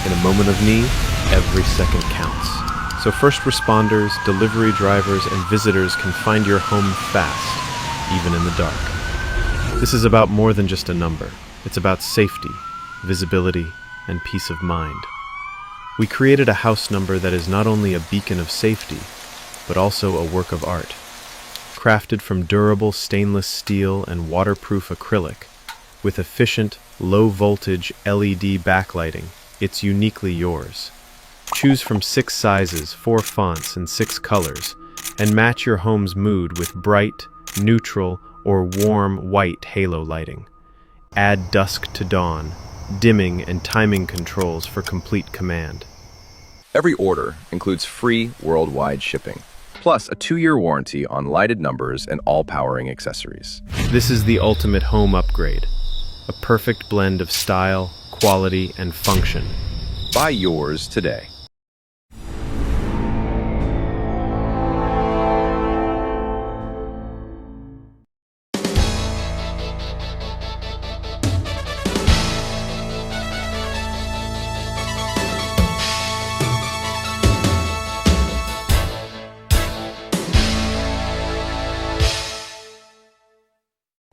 In a moment of need, every second counts. So first responders, delivery drivers, and visitors can find your home fast, even in the dark. This is about more than just a number. It's about safety, visibility, and peace of mind. We created a house number that is not only a beacon of safety, but also a work of art. Crafted from durable stainless steel and waterproof acrylic, with efficient, low-voltage LED backlighting, it's uniquely yours. Choose from 6 sizes, 4 fonts, and 6 colors, and match your home's mood with bright, neutral, or warm white halo lighting. Add dusk to dawn, dimming and timing controls for complete command. Every order includes free worldwide shipping, plus a 2-year warranty on lighted numbers and all powering accessories. This is the ultimate home upgrade, a perfect blend of style, quality, and function. Buy yours today.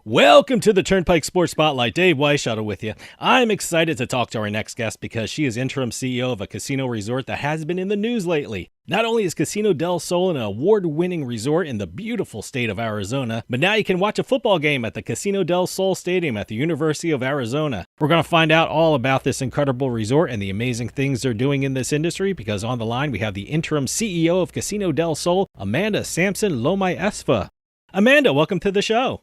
Welcome to the Turnpike Sports Spotlight. Dave Weishaughter with you. I'm excited to talk to our next guest because she is interim CEO of a casino resort that has been in the news lately. Not only is Casino del Sol an award-winning resort in the beautiful state of Arizona, but now you can watch a football game at the Casino del Sol Stadium at the University of Arizona. We're going to find out all about this incredible resort and the amazing things they're doing in this industry because on the line we have the interim CEO of Casino del Sol, Amanda Sampson Lomayesva. Amanda, welcome to the show.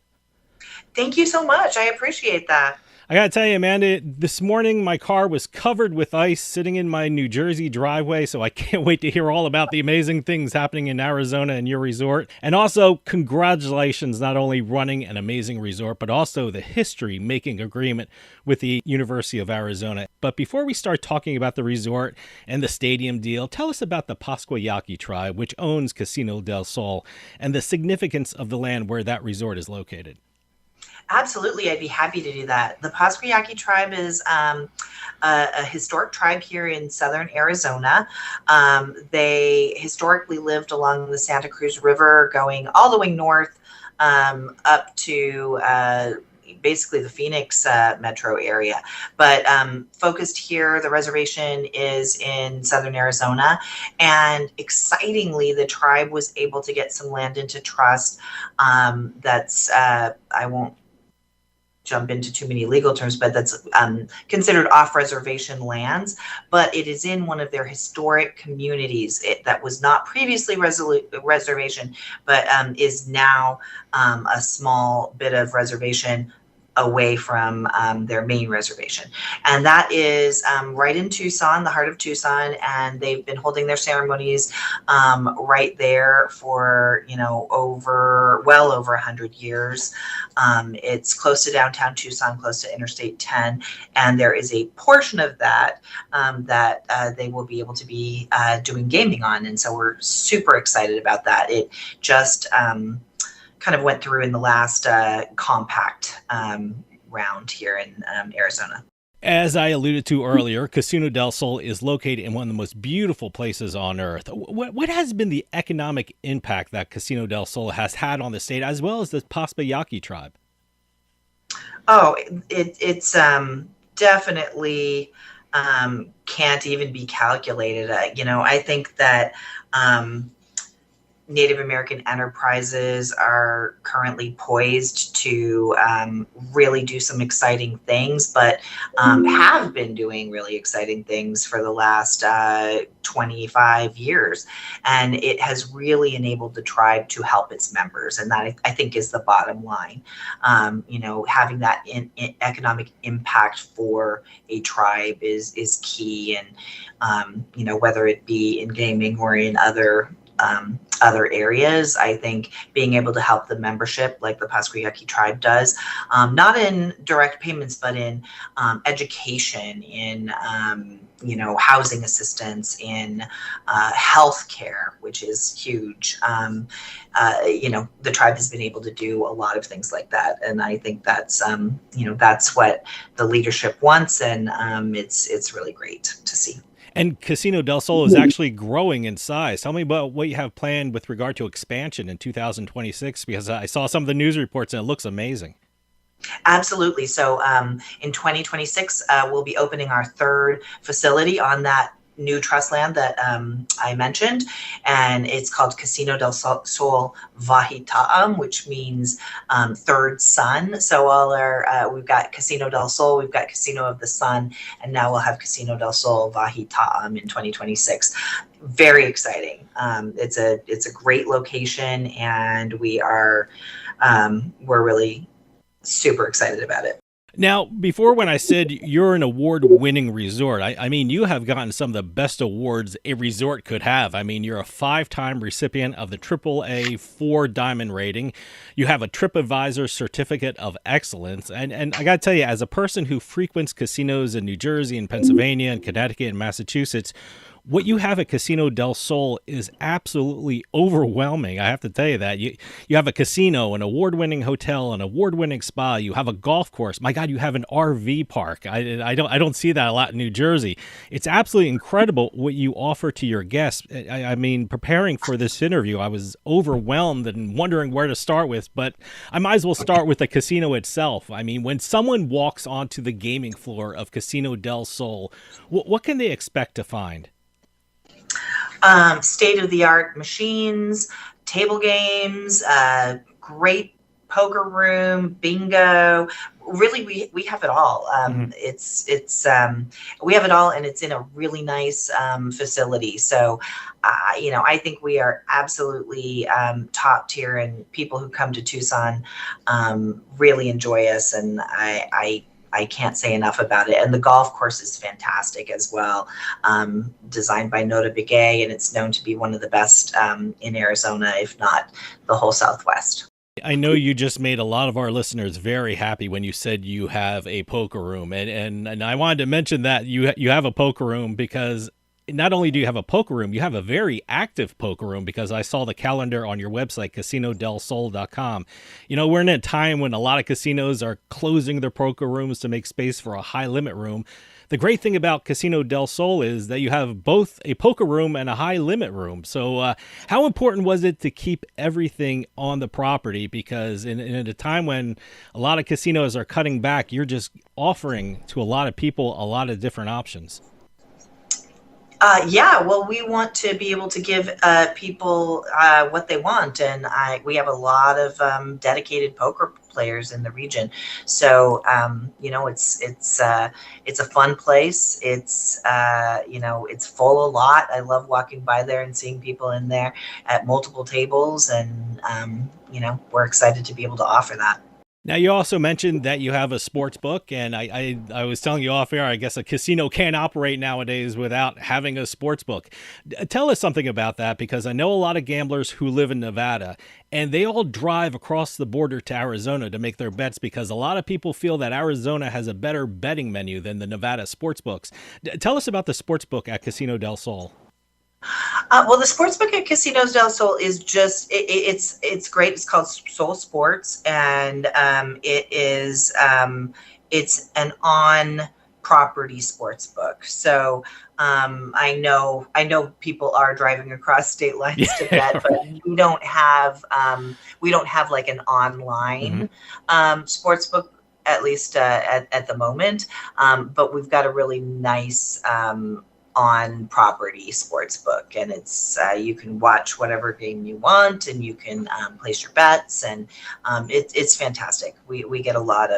Thank you so much. I appreciate that. I got to tell you, Amanda, this morning my car was covered with ice sitting in my New Jersey driveway, so I can't wait to hear all about the amazing things happening in Arizona and your resort. And also, congratulations, not only running an amazing resort, but also the history-making agreement with the University of Arizona. But before we start talking about the resort and the stadium deal, tell us about the Pascua Yaqui tribe, which owns Casino del Sol, and the significance of the land where that resort is located. Absolutely, I'd be happy to do that. The Pascua Yaqui tribe is a historic tribe here in southern Arizona. They historically lived along the Santa Cruz River, going all the way north up to basically the Phoenix metro area. But focused here, the reservation is in southern Arizona. And excitingly, the tribe was able to get some land into trust that's, I won't jump into too many legal terms, but that's considered off-reservation lands, but it is in one of their historic communities that was not previously reservation, but is now a small bit of reservation away from their main reservation. And that is right in Tucson, the heart of Tucson. And they've been holding their ceremonies right there for, well over 100 years. It's close to downtown Tucson, close to Interstate 10. And there is a portion of that that they will be able to be doing gaming on. And so we're super excited about that. It just kind of went through in the last compact round here in Arizona. As I alluded to earlier, Casino del Sol is located in one of the most beautiful places on earth. What has been the economic impact that Casino del Sol has had on the state, as well as the Pascua Yaqui tribe? Oh, it's definitely can't even be calculated. I think that Native American enterprises are currently poised to really do some exciting things, but have been doing really exciting things for the last 25 years. And it has really enabled the tribe to help its members. And that, I think, is the bottom line. Having that economic impact for a tribe is key. And, whether it be in gaming or in other other areas. I think being able to help the membership like the Pascua Yaqui tribe does, not in direct payments, but in education, in housing assistance, in healthcare, which is huge. The tribe has been able to do a lot of things like that, and I think that's that's what the leadership wants, and it's really great to see. And Casino del Sol is actually growing in size. Tell me about what you have planned with regard to expansion in 2026, because I saw some of the news reports and it looks amazing. Absolutely. So in 2026, we'll be opening our third facility on that new trust land that I mentioned, and it's called Casino del Sol Vahitaan, which means third sun. So all our we've got Casino del Sol, we've got Casino of the Sun, and now we'll have Casino del Sol Vahitaan in 2026. Very exciting. It's a great location, and we're really super excited about it. Now, before when I said you're an award-winning resort, I mean, you have gotten some of the best awards a resort could have. I mean, you're a 5-time recipient of the AAA 4-diamond rating. You have a TripAdvisor Certificate of Excellence. And I got to tell you, as a person who frequents casinos in New Jersey and Pennsylvania and Connecticut and Massachusetts, what you have at Casino del Sol is absolutely overwhelming. I have to tell you that. You have a casino, an award-winning hotel, an award-winning spa. You have a golf course. My God, you have an RV park. I don't see that a lot in New Jersey. It's absolutely incredible what you offer to your guests. I mean, preparing for this interview, I was overwhelmed and wondering where to start with, but I might as well start with the casino itself. I mean, when someone walks onto the gaming floor of Casino del Sol, what can they expect to find? State-of-the-art machines, table games, great poker room, bingo. Really, we have it all. We have it all, and it's in a really nice facility. So, I think we are absolutely top tier, and people who come to Tucson really enjoy us, and I can't say enough about it. And the golf course is fantastic as well, designed by Nota Begay, and it's known to be one of the best in Arizona, if not the whole Southwest. I know you just made a lot of our listeners very happy when you said you have a poker room. And I wanted to mention that you have a poker room because not only do you have a poker room, you have a very active poker room, because I saw the calendar on your website, casinodelsol.com. We're in a time when a lot of casinos are closing their poker rooms to make space for a high limit room. The great thing about Casino del Sol is that you have both a poker room and a high limit room. So how important was it to keep everything on the property? Because in a time when a lot of casinos are cutting back, you're just offering to a lot of people a lot of different options. Well, we want to be able to give people what they want, and we have a lot of dedicated poker players in the region. So it's a fun place. It's it's full a lot. I love walking by there and seeing people in there at multiple tables, and we're excited to be able to offer that. Now, you also mentioned that you have a sports book, and I was telling you off air, I guess a casino can't operate nowadays without having a sports book. Tell us something about that, because I know a lot of gamblers who live in Nevada, and they all drive across the border to Arizona to make their bets, because a lot of people feel that Arizona has a better betting menu than the Nevada sports books. Tell us about the sports book at Casino del Sol. Well, the sportsbook at Casinos del Sol is just it's great. It's called Sol Sports, and it's an on-property sports book. So I know people are driving across state lines to bet, but we don't have like an online sports book, at least at the moment. But we've got a really nice on property sports book, and it's you can watch whatever game you want, and you can place your bets, and it's fantastic. We get a lot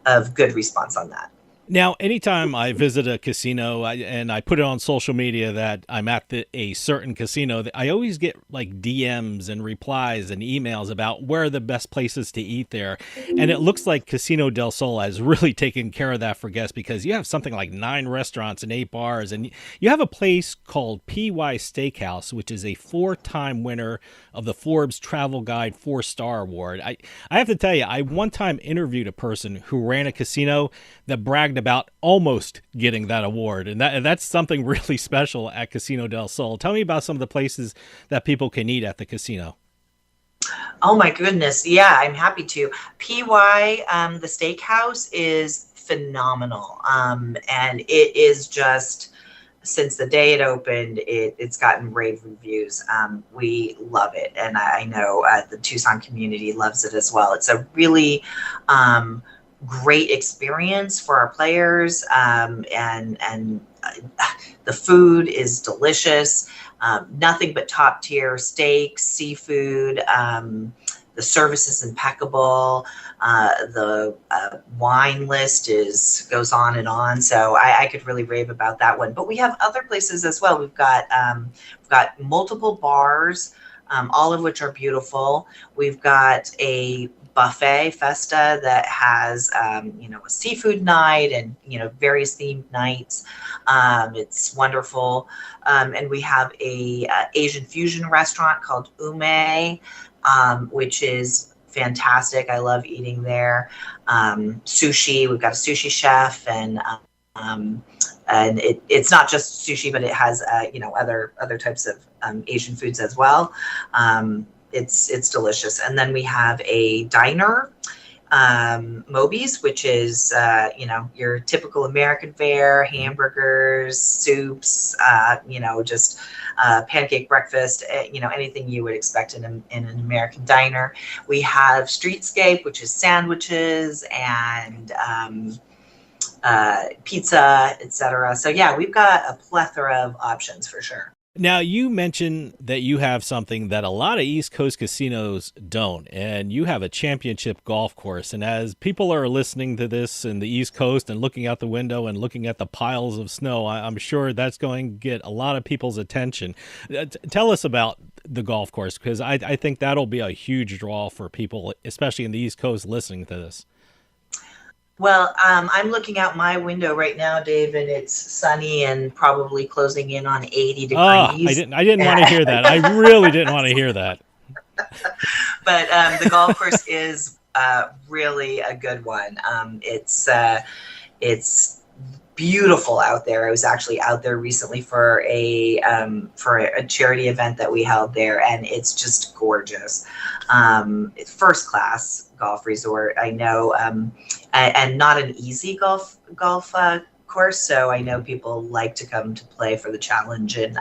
of good response on that. Now, anytime I visit a casino and I put it on social media that I'm at a certain casino, I always get like DMs and replies and emails about where are the best places to eat there. And it looks like Casino del Sol has really taken care of that for guests, because you have something like 9 restaurants and 8 bars. And you have a place called PY Steakhouse, which is a 4-time winner of the Forbes Travel Guide 4-Star Award. I have to tell you, I one time interviewed a person who ran a casino that bragged about almost getting that award. And that's something really special at Casino del Sol. Tell me about some of the places that people can eat at the casino. Oh my goodness. Yeah, I'm happy to. PY, the steakhouse is phenomenal. And it is just, since the day it opened, it's gotten rave reviews. We love it. And I know the Tucson community loves it as well. It's a really great experience for our players. And the food is delicious. Nothing but top tier steaks, seafood. The service is impeccable. The wine list goes on and on. So I could really rave about that one. But we have other places as well. We've got multiple bars, all of which are beautiful. We've got a buffet festa that has a seafood night and various themed nights. It's wonderful. And we have a Asian fusion restaurant called Ume, which is fantastic. I love eating there. Sushi, we've got a sushi chef, and it's not just sushi, but it has other types of Asian foods as well. It's delicious. And then we have a diner, Moby's, which is your typical American fare: hamburgers, soups, just pancake breakfast, anything you would expect in an American diner. We have Streetscape, which is sandwiches and pizza, etc. So yeah, we've got a plethora of options for sure. Now, you mentioned that you have something that a lot of East Coast casinos don't, and you have a championship golf course. And as people are listening to this in the East Coast and looking out the window and looking at the piles of snow, I'm sure that's going to get a lot of people's attention. Tell us about the golf course, because I think that'll be a huge draw for people, especially in the East Coast, listening to this. Well, I'm looking out my window right now, Dave, and it's sunny and probably closing in on 80 degrees. I didn't want to hear that. I really didn't want to hear that. But the golf course is really a good one. It's beautiful out there. I was actually out there recently for a charity event that we held there, and it's just gorgeous. It's first class golf resort. I know, and not an easy golf course. So I know people like to come to play for the challenge, and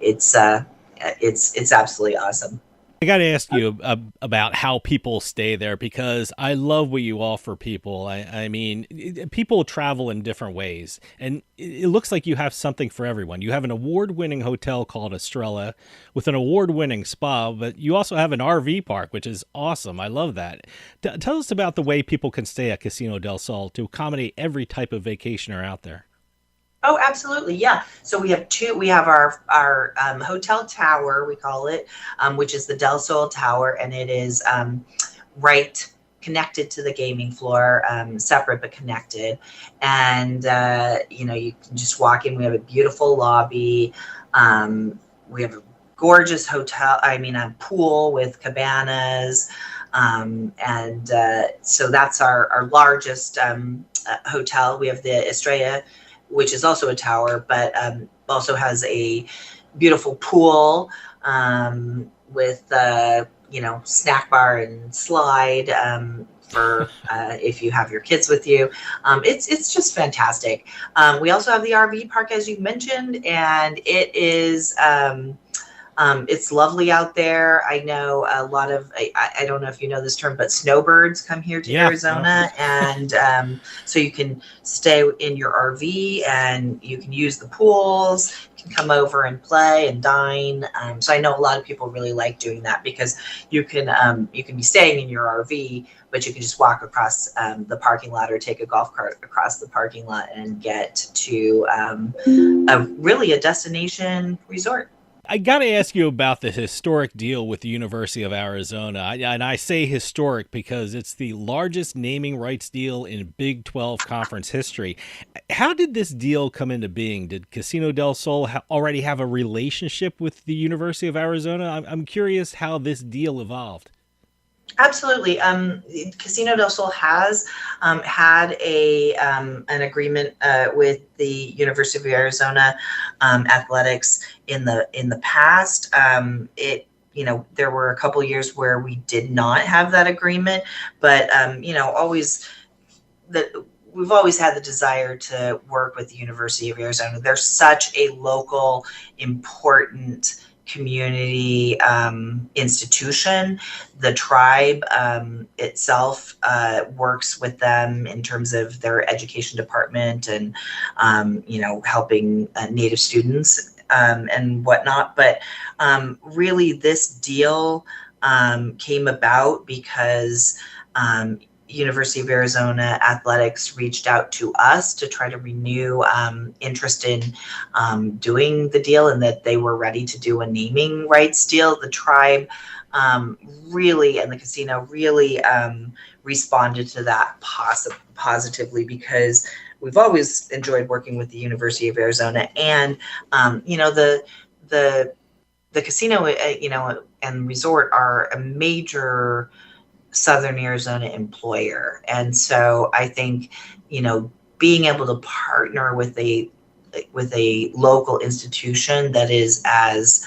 it's absolutely awesome. I got to ask you about how people stay there, because I love what you offer people. I mean, people travel in different ways, and it looks like you have something for everyone. You have an award-winning hotel called Estrella with an award-winning spa, but you also have an RV park, which is awesome. I love that. Tell us about the way people can stay at Casino del Sol to accommodate every type of vacationer out there. Oh, absolutely. Yeah. So we have two. We have our hotel tower, we call it, which is the Del Sol Tower, and it is right connected to the gaming floor, separate but connected. And you can just walk in. We have a beautiful lobby. We have a gorgeous hotel. A pool with cabanas, and so that's our largest hotel. We have the Estrella, which is also a tower, but also has a beautiful pool with snack bar and slide for if you have your kids with you. It's just fantastic. We also have the RV park, as you mentioned, and it is It's lovely out there. I know a lot of, I don't know if you know this term, but snowbirds come here to Arizona. And so you can stay in your RV and you can use the pools, you can come over and play and dine. So I know a lot of people really like doing that because you can be staying in your RV, but you can just walk across the parking lot or take a golf cart across the parking lot and get to a destination resort. I got to ask you about the historic deal with the University of Arizona. And I say historic because it's the largest naming rights deal in Big 12 conference history. How did this deal come into being? Did Casino del Sol already have a relationship with the University of Arizona? I'm curious how this deal evolved. Absolutely. Casino del Sol has had an agreement with the University of Arizona athletics in the past. There were a couple years where we did not have that agreement, but we've always had the desire to work with the University of Arizona. They're such a local, important community institution. The tribe itself works with them in terms of their education department and helping Native students and whatnot. But really, this deal came about because University of Arizona Athletics reached out to us to try to renew interest in doing the deal, and that they were ready to do a naming rights deal. The tribe really, and the casino really responded to that positively, because we've always enjoyed working with the University of Arizona, and the casino and resort are a major Southern Arizona employer. And so I think, being able to partner with a local institution that is as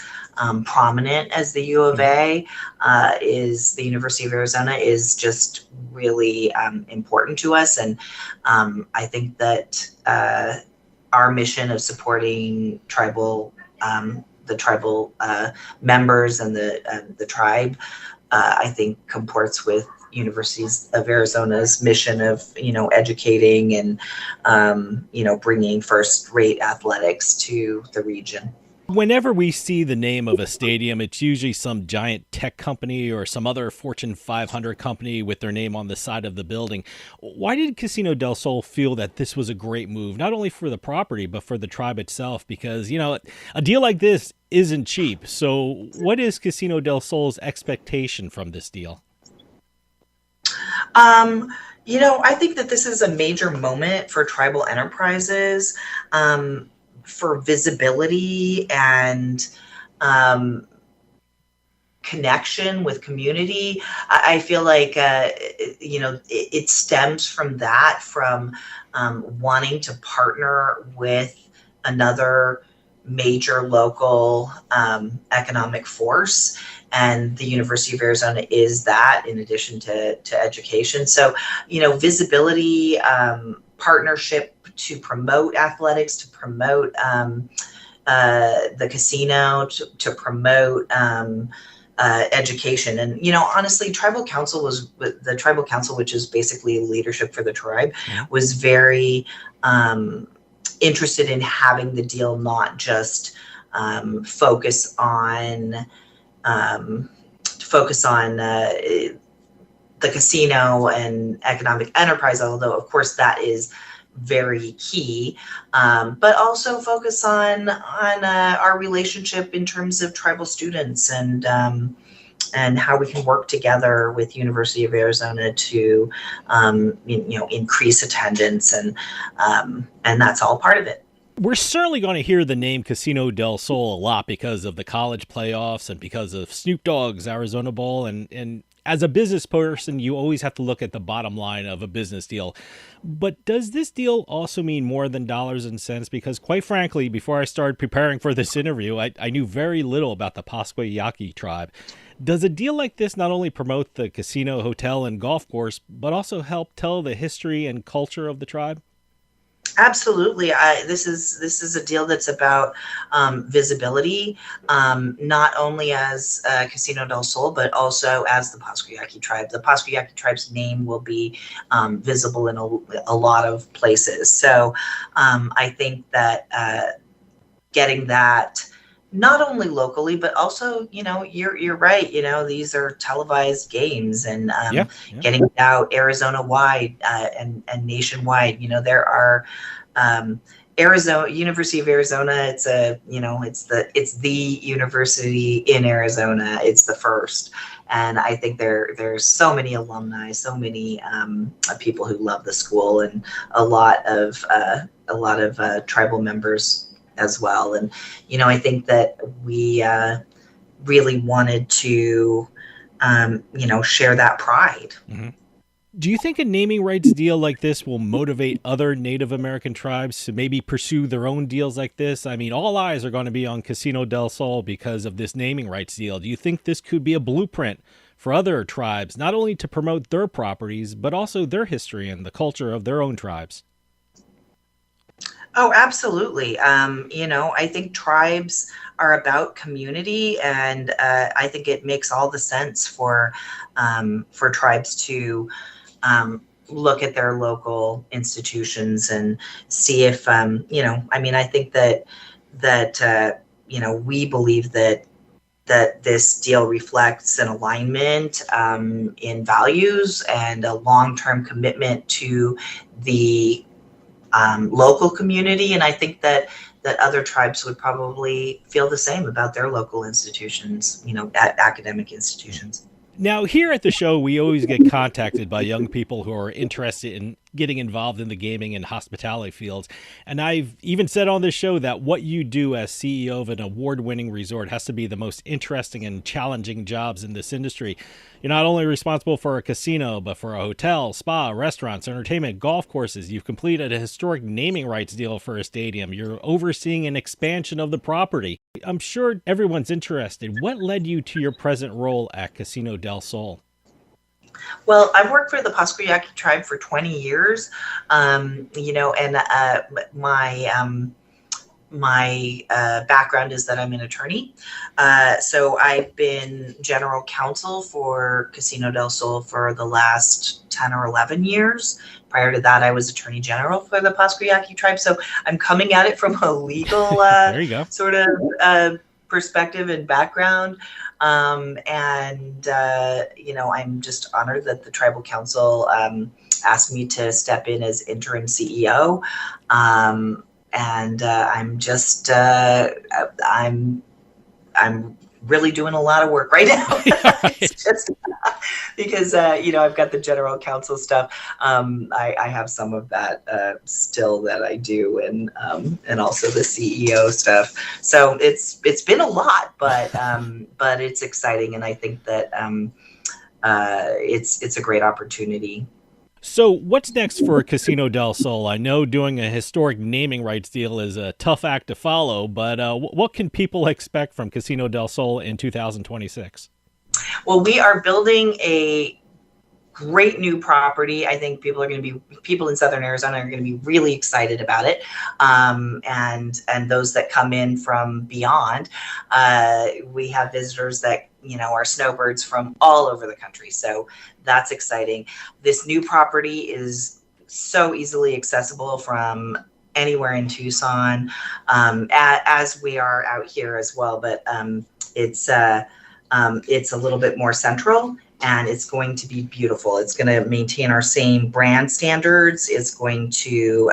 prominent as the U of A is the University of Arizona is just really important to us. And I think that our mission of supporting the tribal members and the tribe, I think comports with Universities of Arizona's mission of, educating and, bringing first-rate athletics to the region. Whenever we see the name of a stadium, it's usually some giant tech company or some other Fortune 500 company with their name on the side of the building. Why did Casino del Sol feel that this was a great move, not only for the property, but for the tribe itself? Because, a deal like this isn't cheap. So what is Casino del Sol's expectation from this deal? I think that this is a major moment for tribal enterprises, for visibility and connection with community. I feel like, it stems from that, from wanting to partner with another major local economic force. And the University of Arizona is that, in addition to education. So, visibility, partnership to promote athletics, to promote the casino, to promote education. And, honestly, the tribal council, which is basically leadership for the tribe, was very interested in having the deal not just focus on the casino and economic enterprise, although of course that is very key, but also focus on our relationship in terms of tribal students and how we can work together with University of Arizona to increase attendance, and that's all part of it. We're certainly going to hear the name Casino del Sol a lot because of the college playoffs and because of Snoop Dogg's Arizona Bowl. And as a business person, you always have to look at the bottom line of a business deal. But does this deal also mean more than dollars and cents? Because quite frankly, before I started preparing for this interview, I knew very little about the Pascua Yaqui tribe. Does a deal like this not only promote the casino, hotel, and golf course, but also help tell the history and culture of the tribe? Absolutely. This is a deal that's about visibility, not only as Casino del Sol, but also as the Pascua Yaqui tribe. The Pascua Yaqui tribe's name will be visible in a lot of places. So I think that getting that not only locally, but also, you're right. These are televised games, and Yeah. getting it out Arizona wide and nationwide. There are Arizona University of Arizona. It's it's the university in Arizona. It's the first, and I think there's so many alumni, so many people who love the school, and a lot of tribal members as well. And I think that we really wanted to share that pride. Mm-hmm. Do you think a naming rights deal like this will motivate other Native American tribes to maybe pursue their own deals like this? I mean, all eyes are going to be on Casino del Sol because of this naming rights deal. Do you think this could be a blueprint for other tribes, not only to promote their properties, but also their history and the culture of their own tribes? Oh, absolutely. I think tribes are about community, and I think it makes all the sense for tribes to look at their local institutions and see if I think that we believe that this deal reflects an alignment in values and a long-term commitment to the local community. And I think that other tribes would probably feel the same about their local institutions, academic institutions. Now, here at the show, we always get contacted by young people who are interested in getting involved in the gaming and hospitality fields. And I've even said on this show that what you do as CEO of an award-winning resort has to be the most interesting and challenging jobs in this industry. You're not only responsible for a casino, but for a hotel, spa, restaurants, entertainment, golf courses. You've completed a historic naming rights deal for a stadium. You're overseeing an expansion of the property. I'm sure everyone's interested. What led you to your present role at Casino del Sol? Well, I've worked for the Pascua Yaqui tribe for 20 years, and my background is that I'm an attorney. So I've been general counsel for Casino del Sol for the last 10 or 11 years. Prior to that, I was attorney general for the Pascua Yaqui tribe. So I'm coming at it from a legal there you go. sort of perspective and background. I'm just honored that the tribal council asked me to step in as interim CEO. I'm really doing a lot of work right now. It's just because I've got the general counsel stuff. I have some of that still that I do, and also the CEO stuff. So it's been a lot, but it's exciting, and I think that it's a great opportunity. So what's next for Casino del Sol? I know doing a historic naming rights deal is a tough act to follow, but what can people expect from Casino del Sol in 2026? Well, we are building a great new property. I think people in Southern Arizona are going to be really excited about it. And those that come in from beyond, we have visitors that, are snowbirds from all over the country. So that's exciting. This new property is so easily accessible from anywhere in Tucson, as we are out here as well. But it's a little bit more central, and it's going to be beautiful. It's going to maintain our same brand standards. It's going to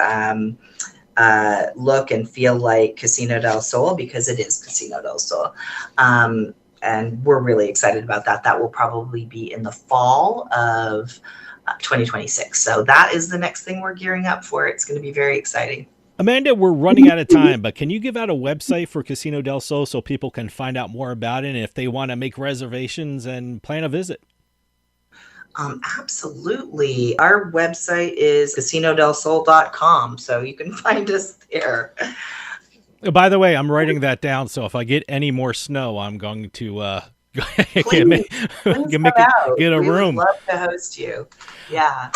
look and feel like Casino del Sol, because it is Casino del Sol. And we're really excited about that. That will probably be in the fall of 2026. So that is the next thing we're gearing up for. It's going to be very exciting. Amanda, we're running out of time, but can you give out a website for Casino del Sol so people can find out more about it and if they want to make reservations and plan a visit? Absolutely. Our website is casinodelsol.com, so you can find us there. By the way, I'm writing that down, so if I get any more snow, I'm going to Please get a room. We'd love to host you. Yeah.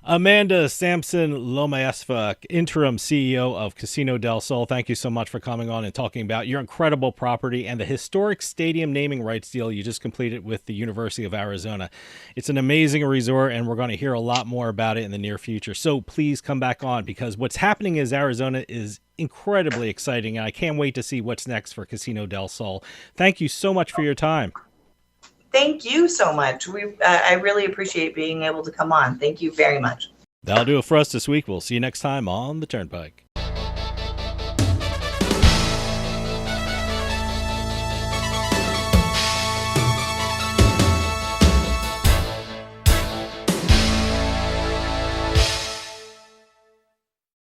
Amanda Sampson Lomayesva, Interim CEO of Casino del Sol, thank you so much for coming on and talking about your incredible property and the historic stadium naming rights deal you just completed with the University of Arizona. It's an amazing resort, and we're going to hear a lot more about it in the near future. So please come back on, because what's happening is Arizona is incredibly exciting, and I can't wait to see what's next for Casino del Sol. Thank you so much for your time. Thank you so much. I really appreciate being able to come on. Thank you very much. That'll do it for us this week. We'll see you next time on the Turnpike.